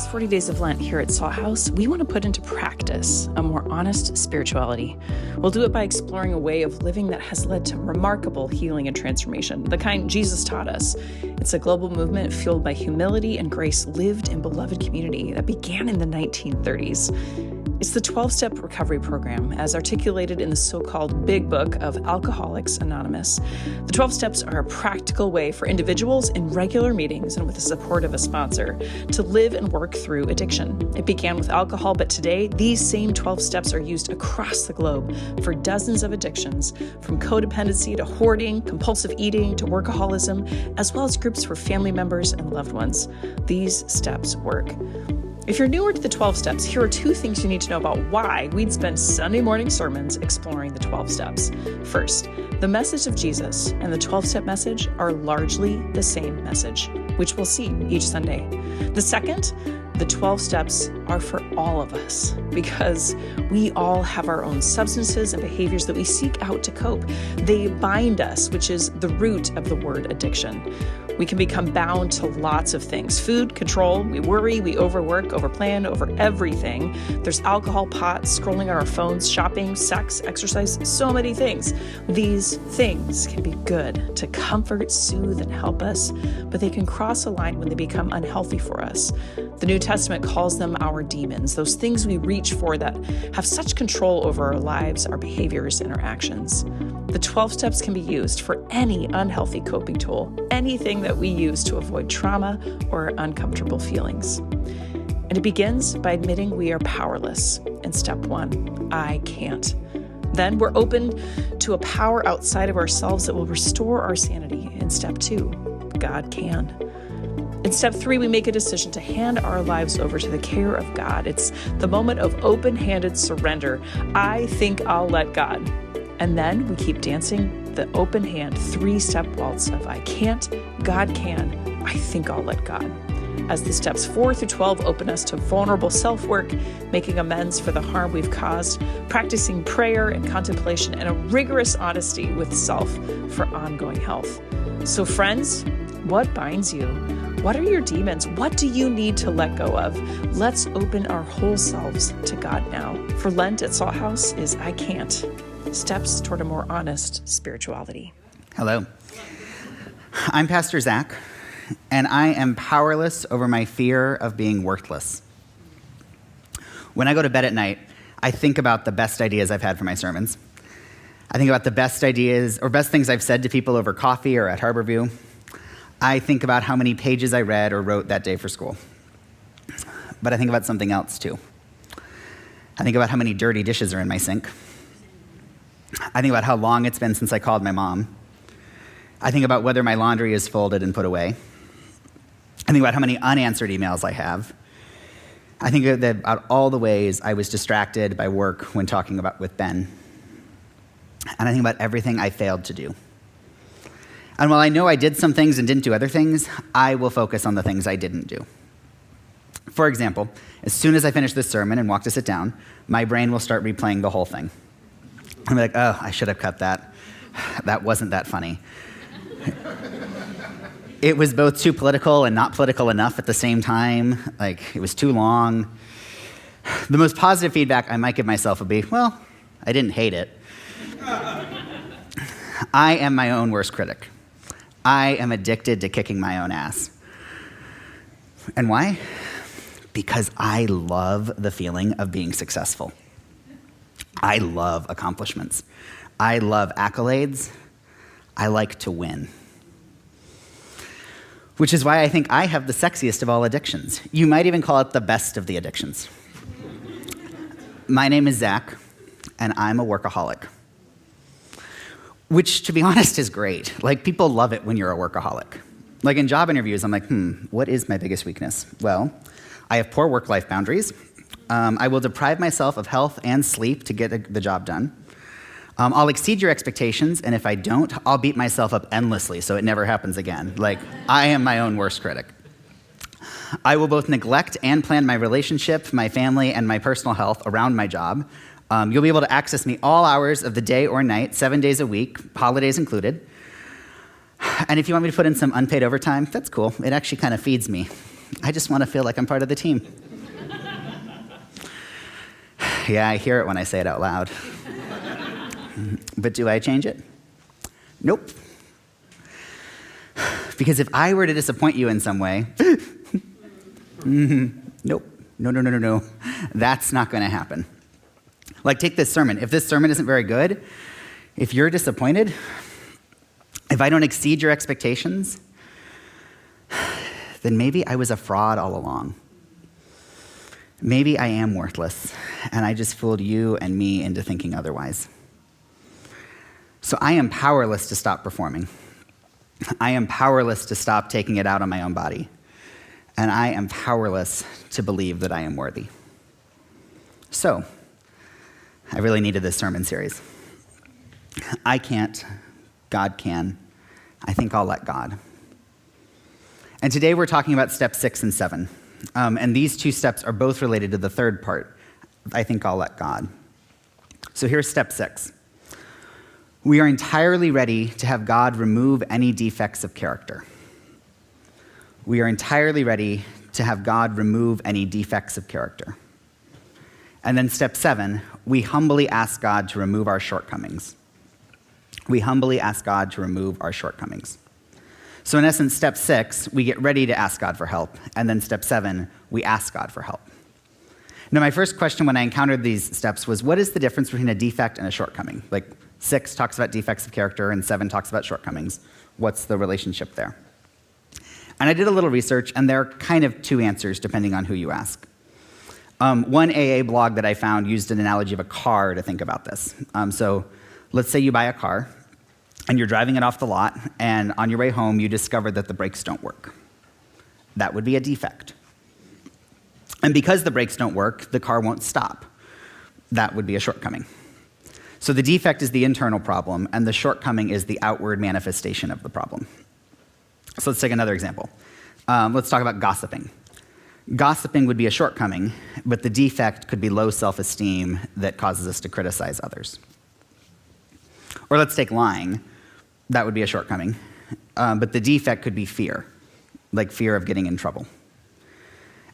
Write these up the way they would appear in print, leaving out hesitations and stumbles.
next 40 days of Lent here at Salt House, we want to put into practice a more honest spirituality. We'll do it by exploring a way of living that has led to remarkable healing and transformation, the kind Jesus taught us. It's a global movement fueled by humility and grace lived in beloved community that began in the 1930s. It's the 12-step recovery program, as articulated in the so-called Big Book of Alcoholics Anonymous. The 12 steps are a practical way for individuals in regular meetings and with the support of a sponsor to live and work through addiction. It began with alcohol, but today these same 12 steps are used across the globe for dozens of addictions, from codependency to hoarding, compulsive eating to workaholism, as well as groups for family members and loved ones. These steps work. If you're newer to the 12 steps, here are 2 things you need to know about why we'd spend Sunday morning sermons exploring the 12 steps. First, the message of Jesus and the 12-step message are largely the same message, which we'll see each Sunday. The second, the 12 steps are for all of us because we all have our own substances and behaviors that we seek out to cope. They bind us, which is the root of the word addiction. We can become bound to lots of things. Food, control, we worry, we overwork, overplan, over everything. There's alcohol, pot, scrolling on our phones, shopping, sex, exercise, so many things. These things can be good to comfort, soothe, and help us, but they can cross a line when they become unhealthy for us. The New Testament calls them our demons, those things we reach for that have such control over our lives, our behaviors, and our actions. The 12 steps can be used for any unhealthy coping tool, anything that we use to avoid trauma or uncomfortable feelings. And it begins by admitting we are powerless. In step 1, I can't. Then we're open to a power outside of ourselves that will restore our sanity. In step 2, God can. In step 3, we make a decision to hand our lives over to the care of God. It's the moment of open-handed surrender. I think I'll let God. And then we keep dancing the open hand 3-step waltz of I can't, God can, I think I'll let God. As the steps 4 through 12 open us to vulnerable self-work, making amends for the harm we've caused, practicing prayer and contemplation, and a rigorous honesty with self for ongoing health. So friends, what binds you? What are your demons? What do you need to let go of? Let's open our whole selves to God now. For Lent at Salt House is I Can't. Steps toward a more honest spirituality. Hello. I'm Pastor Zach, and I am powerless over my fear of being worthless. When I go to bed at night, I think about the best ideas I've had for my sermons. I think about the best ideas or best things I've said to people over coffee or at Harborview. I think about how many pages I read or wrote that day for school. But I think about something else too. I think about how many dirty dishes are in my sink. I think about how long it's been since I called my mom. I think about whether my laundry is folded and put away. I think about how many unanswered emails I have. I think about all the ways I was distracted by work when talking with Ben. And I think about everything I failed to do. And while I know I did some things and didn't do other things, I will focus on the things I didn't do. For example, as soon as I finish this sermon and walk to sit down, my brain will start replaying the whole thing. I'm like, oh, I should have cut that. That wasn't that funny. It was both too political and not political enough at the same time. Like, it was too long. The most positive feedback I might give myself would be, well, I didn't hate it. I am my own worst critic. I am addicted to kicking my own ass. And why? Because I love the feeling of being successful. I love accomplishments. I love accolades. I like to win. Which is why I think I have the sexiest of all addictions. You might even call it the best of the addictions. My name is Zach, and I'm a workaholic. Which, to be honest, is great. Like, people love it when you're a workaholic. Like, in job interviews, I'm like, what is my biggest weakness? Well, I have poor work-life boundaries. I will deprive myself of health and sleep to get the job done. I'll exceed your expectations, and if I don't, I'll beat myself up endlessly so it never happens again. Like, I am my own worst critic. I will both neglect and plan my relationship, my family, and my personal health around my job. You'll be able to access me all hours of the day or night, 7 days a week, holidays included. And if you want me to put in some unpaid overtime, that's cool. It actually kind of feeds me. I just want to feel like I'm part of the team. Yeah, I hear it when I say it out loud. But do I change it? Nope. Because if I were to disappoint you in some way, nope, no. That's not going to happen. Like, take this sermon. If this sermon isn't very good, if you're disappointed, if I don't exceed your expectations, then maybe I was a fraud all along. Maybe I am worthless, and I just fooled you and me into thinking otherwise. So I am powerless to stop performing. I am powerless to stop taking it out on my own body. And I am powerless to believe that I am worthy. So, I really needed this sermon series. I can't, God can. I think I'll let God. And today we're talking about step 6 and 7. And these two steps are both related to the third part. I think I'll let God. So here's step 6. We are entirely ready to have God remove any defects of character. We are entirely ready to have God remove any defects of character. And then step 7, we humbly ask God to remove our shortcomings. We humbly ask God to remove our shortcomings. So in essence, step 6, we get ready to ask God for help. And then step 7, we ask God for help. Now, my first question when I encountered these steps was, what is the difference between a defect and a shortcoming? Like, 6 talks about defects of character and 7 talks about shortcomings. What's the relationship there? And I did a little research, and there are kind of two answers depending on who you ask. One AA blog that I found used an analogy of a car to think about this. So let's say you buy a car, and you're driving it off the lot, and on your way home, you discover that the brakes don't work. That would be a defect. And because the brakes don't work, the car won't stop. That would be a shortcoming. So the defect is the internal problem, and the shortcoming is the outward manifestation of the problem. So let's take another example. Let's talk about gossiping. Gossiping would be a shortcoming, but the defect could be low self-esteem that causes us to criticize others. Or let's take lying. That would be a shortcoming, but the defect could be fear, like fear of getting in trouble.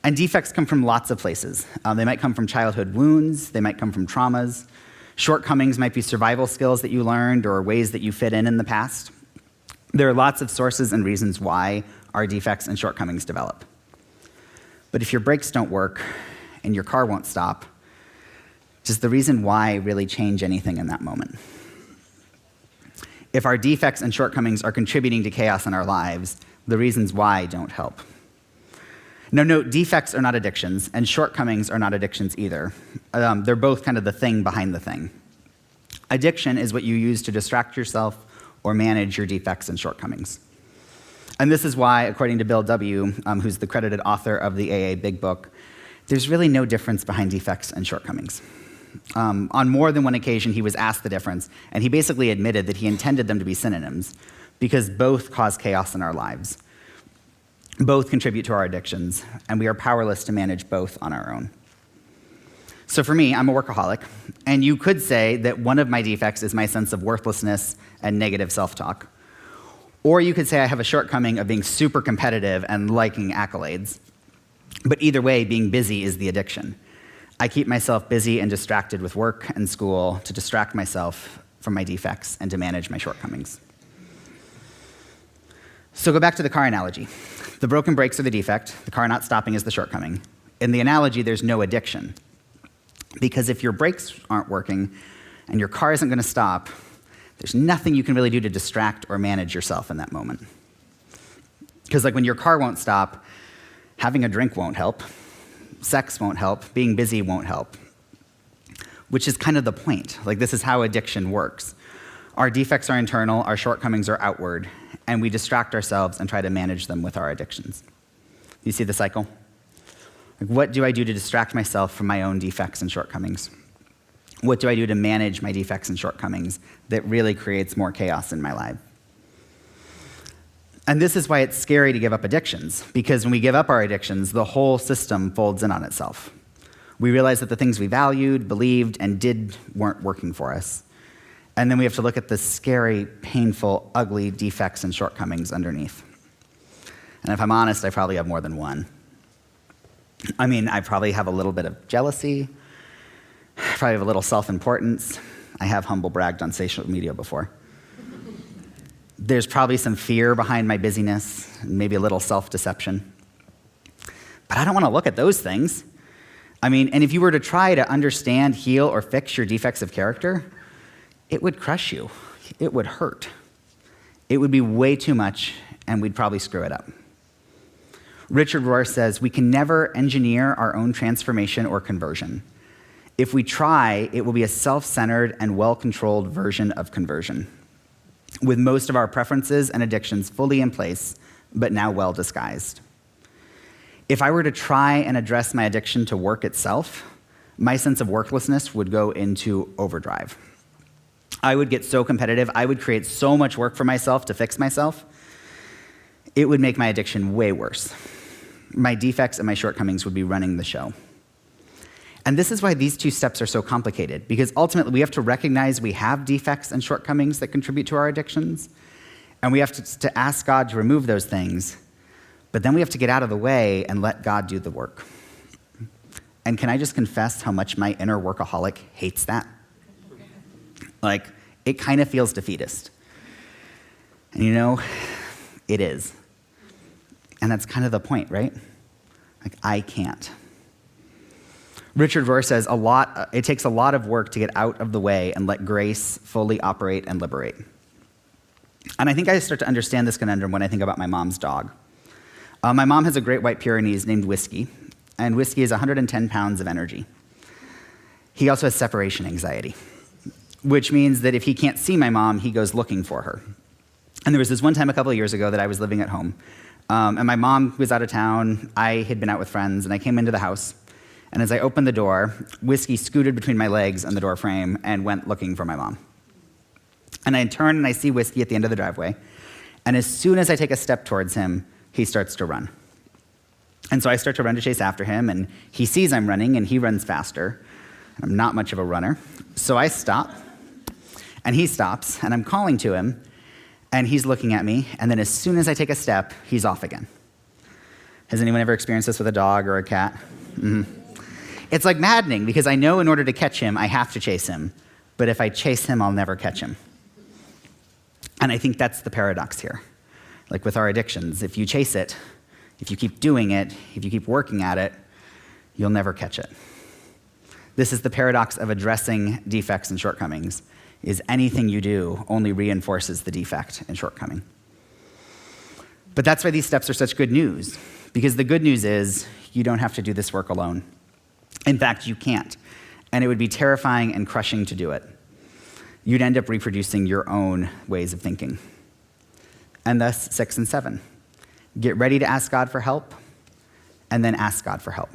And defects come from lots of places. They might come from childhood wounds, they might come from traumas. Shortcomings might be survival skills that you learned or ways that you fit in the past. There are lots of sources and reasons why our defects and shortcomings develop. But if your brakes don't work and your car won't stop, does the reason why really change anything in that moment? If our defects and shortcomings are contributing to chaos in our lives, the reasons why don't help. Now, note, defects are not addictions, and shortcomings are not addictions either. They're both kind of the thing behind the thing. Addiction is what you use to distract yourself or manage your defects and shortcomings. And this is why, according to Bill W., who's the credited author of the AA Big Book, there's really no difference behind defects and shortcomings. On more than one occasion, he was asked the difference, and he basically admitted that he intended them to be synonyms because both cause chaos in our lives. Both contribute to our addictions, and we are powerless to manage both on our own. So for me, I'm a workaholic, and you could say that one of my defects is my sense of worthlessness and negative self-talk. Or you could say I have a shortcoming of being super competitive and liking accolades. But either way, being busy is the addiction. I keep myself busy and distracted with work and school to distract myself from my defects and to manage my shortcomings. So go back to the car analogy. The broken brakes are the defect, the car not stopping is the shortcoming. In the analogy, there's no addiction. Because if your brakes aren't working and your car isn't going to stop, there's nothing you can really do to distract or manage yourself in that moment. Because like when your car won't stop, having a drink won't help, sex won't help, being busy won't help. Which is kind of the point. Like this is how addiction works. Our defects are internal, our shortcomings are outward, and we distract ourselves and try to manage them with our addictions. You see the cycle? Like, what do I do to distract myself from my own defects and shortcomings? What do I do to manage my defects and shortcomings that really creates more chaos in my life? And this is why it's scary to give up addictions, because when we give up our addictions, the whole system folds in on itself. We realize that the things we valued, believed, and did weren't working for us. And then we have to look at the scary, painful, ugly defects and shortcomings underneath. And if I'm honest, I probably have more than one. I mean, I probably have a little bit of jealousy. I probably have a little self-importance. I have humble bragged on social media before. There's probably some fear behind my busyness, maybe a little self-deception. But I don't want to look at those things. I mean, and if you were to try to understand, heal, or fix your defects of character, it would crush you. It would hurt. It would be way too much, and we'd probably screw it up. Richard Rohr says, we can never engineer our own transformation or conversion. If we try, it will be a self-centered and well-controlled version of conversion, with most of our preferences and addictions fully in place, but now well disguised. If I were to try and address my addiction to work itself, my sense of worthlessness would go into overdrive. I would get so competitive, I would create so much work for myself to fix myself, it would make my addiction way worse. My defects and my shortcomings would be running the show. And this is why these two steps are so complicated, because ultimately we have to recognize we have defects and shortcomings that contribute to our addictions, and we have to ask God to remove those things, but then we have to get out of the way and let God do the work. And can I just confess how much my inner workaholic hates that? Like, it kind of feels defeatist. And you know, it is. And that's kind of the point, right? Like, I can't. Richard Rohr says it takes a lot of work to get out of the way and let grace fully operate and liberate. And I think I start to understand this conundrum when I think about my mom's dog. My mom has a great white Pyrenees named Whiskey, and Whiskey is 110 pounds of energy. He also has separation anxiety, which means that if he can't see my mom, he goes looking for her. And there was this one time a couple of years ago that I was living at home, and my mom was out of town, I had been out with friends, and I came into the house. And as I opened the door, Whiskey scooted between my legs and the door frame and went looking for my mom. And I turn and I see Whiskey at the end of the driveway. And as soon as I take a step towards him, he starts to run. And so I start to run to chase after him, and he sees I'm running, and he runs faster. I'm not much of a runner. So I stop, and he stops, and I'm calling to him, and he's looking at me, and then as soon as I take a step, he's off again. Has anyone ever experienced this with a dog or a cat? Mm-hmm. It's like maddening, because I know in order to catch him, I have to chase him. But if I chase him, I'll never catch him. And I think that's the paradox here. Like with our addictions, if you chase it, if you keep doing it, if you keep working at it, you'll never catch it. This is the paradox of addressing defects and shortcomings, is anything you do only reinforces the defect and shortcoming. But that's why these steps are such good news, because the good news is you don't have to do this work alone. In fact, you can't, and it would be terrifying and crushing to do it. You'd end up reproducing your own ways of thinking. And thus, 6 and 7. Get ready to ask God for help, and then ask God for help.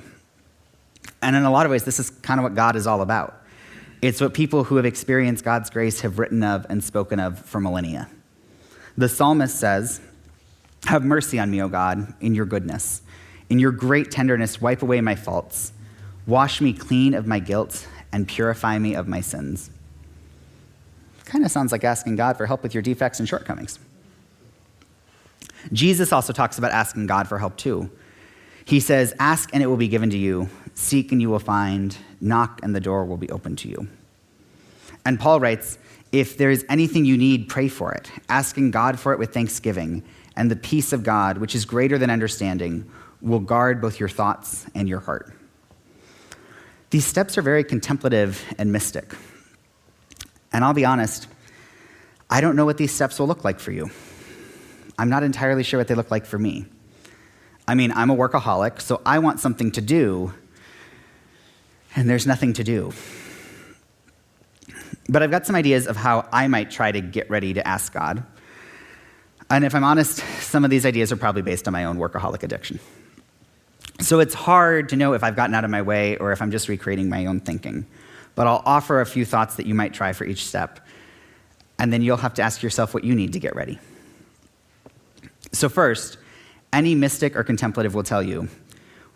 And in a lot of ways, this is kind of what God is all about. It's what people who have experienced God's grace have written of and spoken of for millennia. The psalmist says, "Have mercy on me, O God, in your goodness. In your great tenderness, wipe away my faults. Wash me clean of my guilt and purify me of my sins." Kind of sounds like asking God for help with your defects and shortcomings. Jesus also talks about asking God for help too. He says, "Ask and it will be given to you. Seek and you will find. Knock and the door will be opened to you." And Paul writes, "If there is anything you need, pray for it, asking God for it with thanksgiving, and the peace of God, which is greater than understanding, will guard both your thoughts and your heart." These steps are very contemplative and mystic. And I'll be honest, I don't know what these steps will look like for you. I'm not entirely sure what they look like for me. I mean, I'm a workaholic, so I want something to do, and there's nothing to do. But I've got some ideas of how I might try to get ready to ask God. And if I'm honest, some of these ideas are probably based on my own workaholic addiction. So it's hard to know if I've gotten out of my way or if I'm just recreating my own thinking. But I'll offer a few thoughts that you might try for each step, and then you'll have to ask yourself what you need to get ready. So first, any mystic or contemplative will tell you,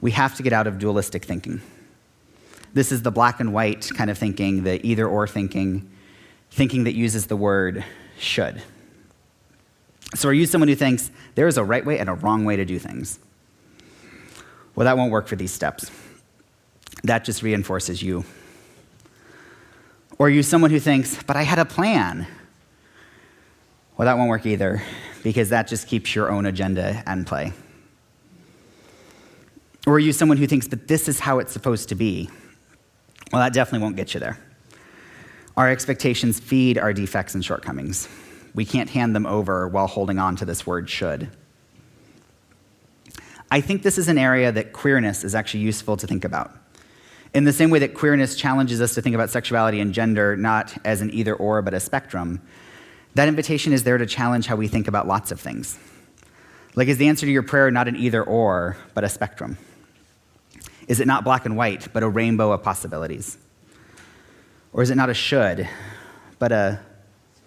we have to get out of dualistic thinking. This is the black and white kind of thinking, the either-or thinking that uses the word should. So are you someone who thinks there is a right way and a wrong way to do things? Well, that won't work for these steps. That just reinforces you. Or you someone who thinks, but I had a plan. Well, that won't work either, because that just keeps your own agenda in play. Or are you someone who thinks, but this is how it's supposed to be? Well, that definitely won't get you there. Our expectations feed our defects and shortcomings. We can't hand them over while holding on to this word should. I think this is an area that queerness is actually useful to think about. In the same way that queerness challenges us to think about sexuality and gender not as an either or, but a spectrum, that invitation is there to challenge how we think about lots of things. Like, is the answer to your prayer not an either or, but a spectrum? Is it not black and white, but a rainbow of possibilities? Or is it not a should, but a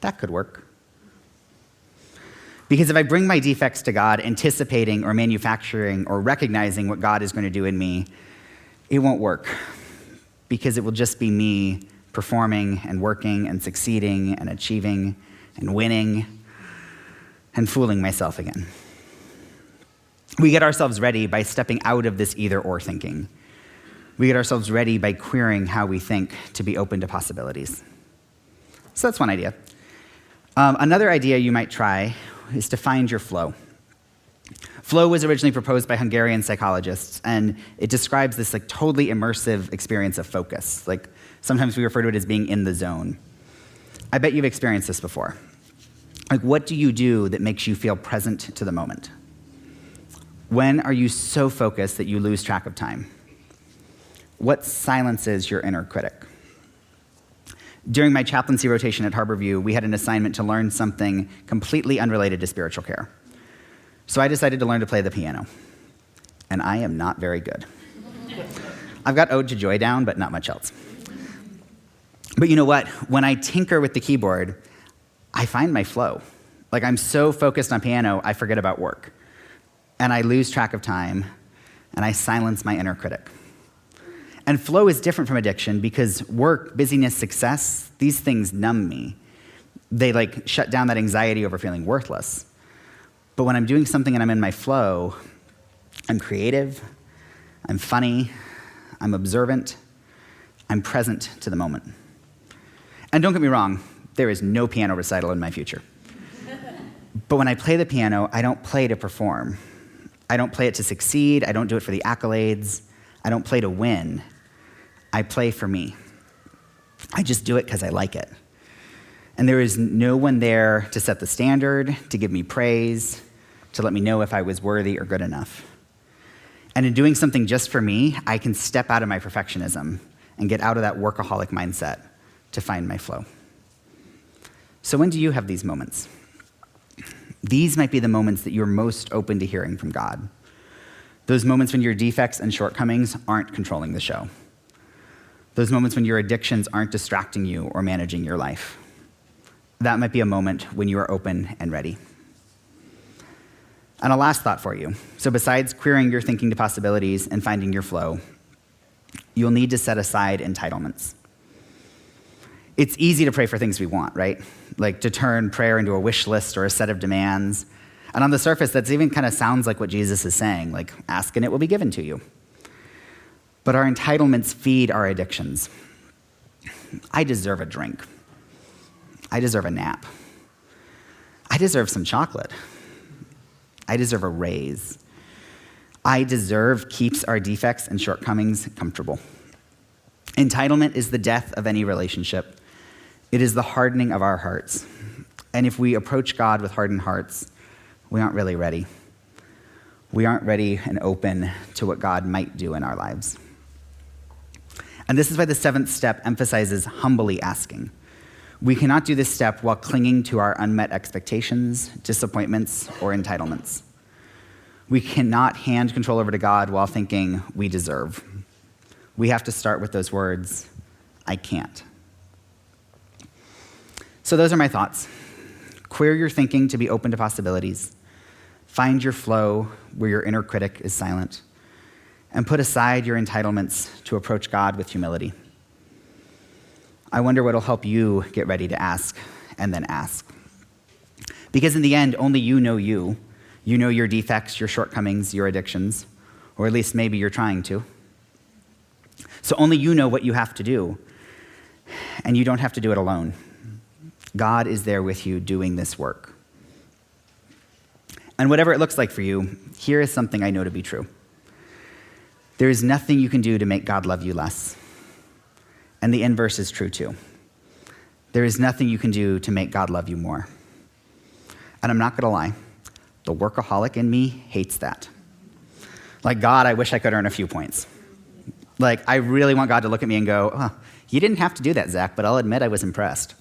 that could work? Because if I bring my defects to God, anticipating or manufacturing or recognizing what God is going to do in me, it won't work. Because it will just be me performing and working and succeeding and achieving and winning and fooling myself again. We get ourselves ready by stepping out of this either-or thinking. We get ourselves ready by queering how we think to be open to possibilities. So that's one idea. Another idea you might try is to find your flow. Flow was originally proposed by Hungarian psychologists, and it describes this totally immersive experience of focus. Sometimes we refer to it as being in the zone. I bet you've experienced this before. What do you do that makes you feel present to the moment? When are you so focused that you lose track of time? What silences your inner critic? During my chaplaincy rotation at Harborview, we had an assignment to learn something completely unrelated to spiritual care. So I decided to learn to play the piano. And I am not very good. I've got Ode to Joy down, but not much else. But you know what? When I tinker with the keyboard, I find my flow. I'm so focused on piano, I forget about work. And I lose track of time, and I silence my inner critic. And flow is different from addiction because work, busyness, success, these things numb me. They shut down that anxiety over feeling worthless. But when I'm doing something and I'm in my flow, I'm creative, I'm funny, I'm observant, I'm present to the moment. And don't get me wrong, there is no piano recital in my future. But when I play the piano, I don't play to perform. I don't play it to succeed. I don't do it for the accolades. I don't play to win. I play for me. I just do it because I like it. And there is no one there to set the standard, to give me praise, to let me know if I was worthy or good enough. And in doing something just for me, I can step out of my perfectionism and get out of that workaholic mindset to find my flow. So when do you have these moments? These might be the moments that you're most open to hearing from God. Those moments when your defects and shortcomings aren't controlling the show. Those moments when your addictions aren't distracting you or managing your life. That might be a moment when you are open and ready. And a last thought for you. So besides queering your thinking to possibilities and finding your flow, you'll need to set aside entitlements. It's easy to pray for things we want, right? To turn prayer into a wish list or a set of demands. And on the surface, that's even kind of sounds like what Jesus is saying, ask and it will be given to you. But our entitlements feed our addictions. I deserve a drink. I deserve a nap. I deserve some chocolate. I deserve a raise. I deserve keeps our defects and shortcomings comfortable. Entitlement is the death of any relationship. It is the hardening of our hearts. And if we approach God with hardened hearts, we aren't really ready. We aren't ready and open to what God might do in our lives. And this is why the seventh step emphasizes humbly asking. We cannot do this step while clinging to our unmet expectations, disappointments, or entitlements. We cannot hand control over to God while thinking we deserve. We have to start with those words, I can't. So those are my thoughts. Queer your thinking to be open to possibilities. Find your flow where your inner critic is silent. And put aside your entitlements to approach God with humility. I wonder what will help you get ready to ask and then ask. Because in the end, only you know you. You know your defects, your shortcomings, your addictions. or at least maybe you're trying to. So only you know what you have to do, and you don't have to do it alone. God is there with you doing this work. And whatever it looks like for you, here is something I know to be true. There is nothing you can do to make God love you less. And the inverse is true too. There is nothing you can do to make God love you more. And I'm not going to lie, the workaholic in me hates that. Like, God, I wish I could earn a few points. Like, I really want God to look at me and go, oh, you didn't have to do that, Zach, but I'll admit I was impressed.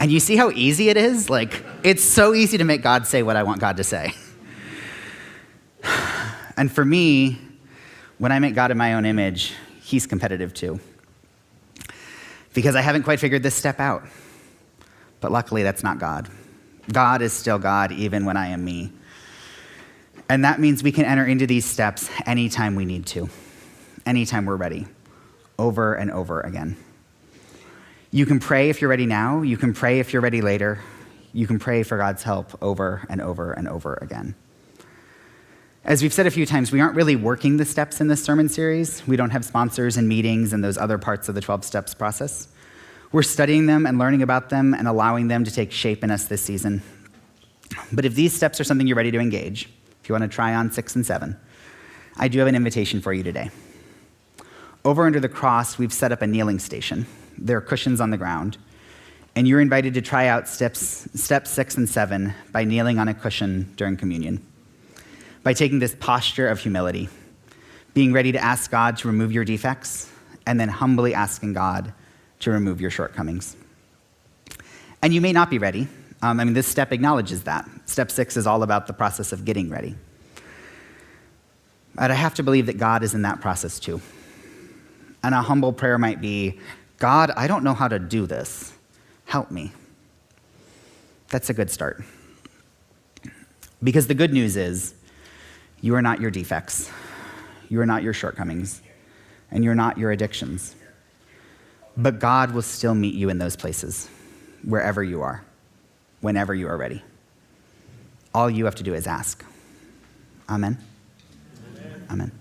And you see how easy it is? Like, it's so easy to make God say what I want God to say. And for me, when I make God in my own image, he's competitive too. Because I haven't quite figured this step out. But luckily, that's not God. God is still God, even when I am me. And that means we can enter into these steps anytime we need to, anytime we're ready, over and over again. You can pray if you're ready now. You can pray if you're ready later. You can pray for God's help over and over and over again. As we've said a few times, we aren't really working the steps in this sermon series. We don't have sponsors and meetings and those other parts of the 12 steps process. We're studying them and learning about them and allowing them to take shape in us this season. But if these steps are something you're ready to engage, if you want to try on 6 and 7, I do have an invitation for you today. Over under the cross, we've set up a kneeling station. There are cushions on the ground, and you're invited to try out steps 6 and 7 by kneeling on a cushion during communion, by taking this posture of humility, being ready to ask God to remove your defects, and then humbly asking God to remove your shortcomings. And you may not be ready. This step acknowledges that. Step 6 is all about the process of getting ready. But I have to believe that God is in that process too. And a humble prayer might be, God, I don't know how to do this. Help me. That's a good start. Because the good news is, you are not your defects. You are not your shortcomings. And you're not your addictions. But God will still meet you in those places, wherever you are, whenever you are ready. All you have to do is ask. Amen? Amen. Amen.